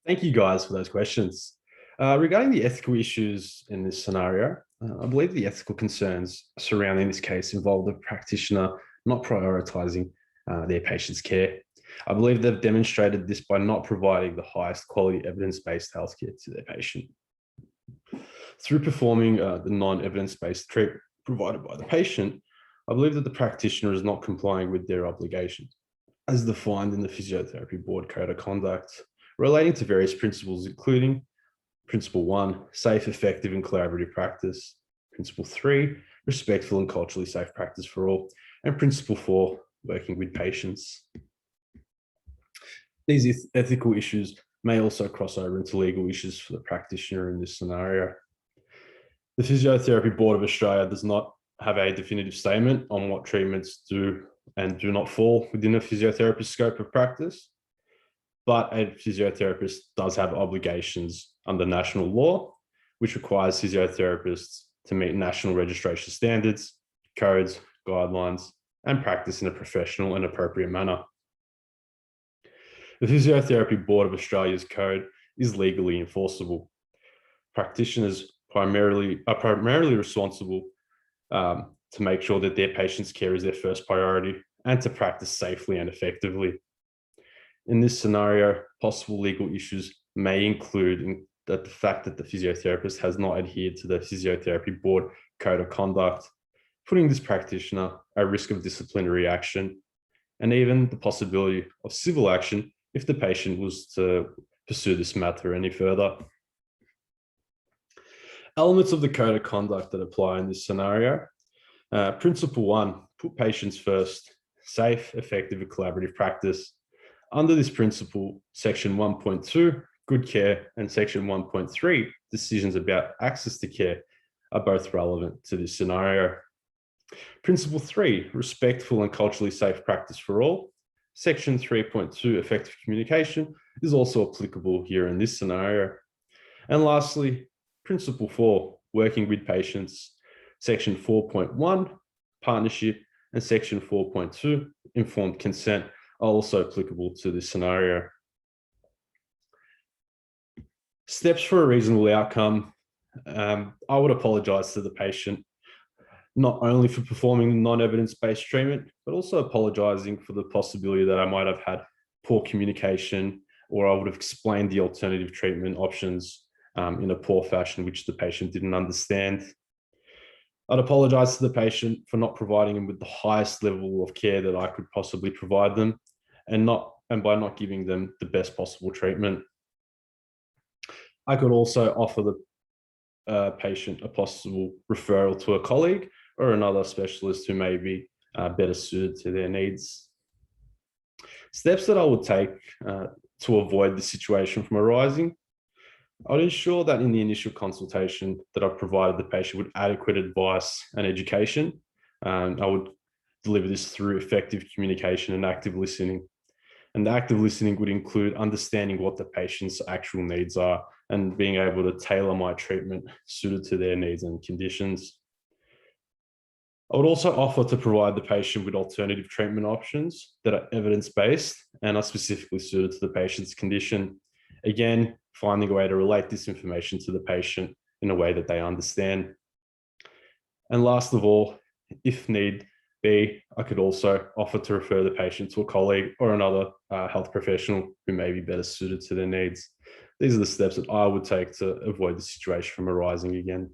Thank you guys for those questions. Regarding the ethical issues in this scenario, I believe the ethical concerns surrounding this case involve the practitioner not prioritizing their patient's care. I believe they've demonstrated this by not providing the highest quality evidence-based healthcare to their patient. Through performing the non-evidence-based treatment provided by the patient, I believe that the practitioner is not complying with their obligations, as defined in the Physiotherapy Board Code of Conduct, relating to various principles, including Principle 1, safe, effective, and collaborative practice. Principle 3, respectful and culturally safe practice for all. And Principle 4, working with patients. These ethical issues may also cross over into legal issues for the practitioner in this scenario. The Physiotherapy Board of Australia does not have a definitive statement on what treatments do and do not fall within a physiotherapist's scope of practice, but a physiotherapist does have obligations under national law, which requires physiotherapists to meet national registration standards, codes, guidelines, and practice in a professional and appropriate manner. The Physiotherapy Board of Australia's code is legally enforceable. Practitioners are primarily responsible to make sure that their patient's care is their first priority and to practice safely and effectively. In this scenario, possible legal issues may include the fact that the physiotherapist has not adhered to the Physiotherapy Board Code of Conduct, putting this practitioner at risk of disciplinary action, and even the possibility of civil action if the patient was to pursue this matter any further. Elements of the Code of Conduct that apply in this scenario. Principle 1, put patients first, safe, effective, and collaborative practice. Under this principle, Section 1.2, good care, and Section 1.3, decisions about access to care, are both relevant to this scenario. Principle 3, respectful and culturally safe practice for all. Section 3.2, effective communication, is also applicable here in this scenario. And lastly, Principle 4, working with patients. Section 4.1, partnership, and Section 4.2, informed consent, are also applicable to this scenario. Steps for a reasonable outcome. I would apologize to the patient, not only for performing non-evidence-based treatment, but also apologizing for the possibility that I might have had poor communication, or I would have explained the alternative treatment options in a poor fashion, which the patient didn't understand. I'd apologize to the patient for not providing them with the highest level of care that I could possibly provide them, and by not giving them the best possible treatment. I could also offer the patient a possible referral to a colleague or another specialist who may be better suited to their needs. Steps that I would take to avoid the situation from arising. I would ensure that in the initial consultation that I've provided the patient with adequate advice and education. I would deliver this through effective communication and active listening. And the active listening would include understanding what the patient's actual needs are and being able to tailor my treatment suited to their needs and conditions. I would also offer to provide the patient with alternative treatment options that are evidence-based and are specifically suited to the patient's condition. Again, finding a way to relate this information to the patient in a way that they understand. And last of all, if need be, I could also offer to refer the patient to a colleague or another health professional who may be better suited to their needs. These are the steps that I would take to avoid the situation from arising again.